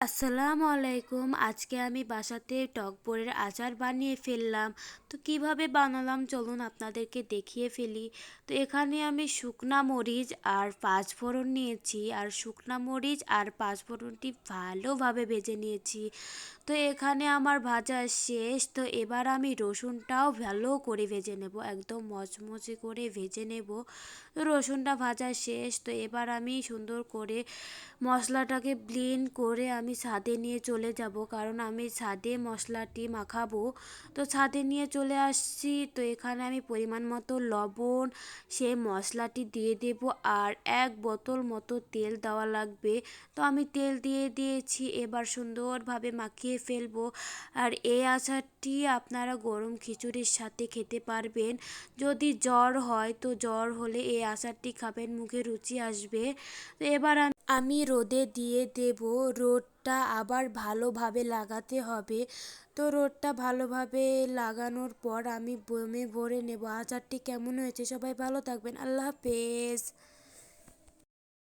আসসালামু আলাইকুম। আজকে আমি বাসাতে টক বড়ির আচার বানিয়ে ফেললাম। তো কিভাবে বানালাম চলুন আপনাদেরকে দেখিয়ে ফেলি। তো এখানে আমি শুকনা মরিচ আর পাঁচফোড়ন নিয়েছি, আর শুকনা মরিচ আর পাঁচফোড়নটি ভালোভাবে ভেজে নিয়েছি। তো এখানে আমার ভাজা শেষ। তো এবার আমি রসুনটাও ভালো করে ভেজে নেব, একদম মচমচে করে ভেজে নেব। তো রসুনটা ভাজা শেষ। তো এবার আমি সুন্দর করে মশলাটাকে ব্লেন্ড করে আমি ছাদে নিয়ে চলে যাব, কারণ আমি ছাদে মশলাটি মাখাবো। তো ছাদে নিয়ে চলে আসছি। তো এখানে আমি পরিমাণ মতো লবণ সেই মশলাটি দিয়ে দেব, আর 1 বোতল মতো তেল দেওয়া লাগবে। তো আমি তেল দিয়ে দিয়েছি, এবার সুন্দরভাবে মাখিয়ে ফেলবো। আর এই আচারটি আপনারা গরম খিচুড়ির সাথে খেতে পারবেন। যদি জ্বর হয়, তো জ্বর হলে এই আচারটি খাবেন, মুখে রুচি আসবে। তো এবার আমি রোদে দিয়ে দেব। রোদটা আবার ভালোভাবে লাগাতে হবে। তো রোদটা ভালোভাবে লাগানোর পর আমি বয়মে ভরে নেব। আচারটি কেমন হয়েছে সবাই ভালো থাকবেন। আল্লাহ হাফেজ।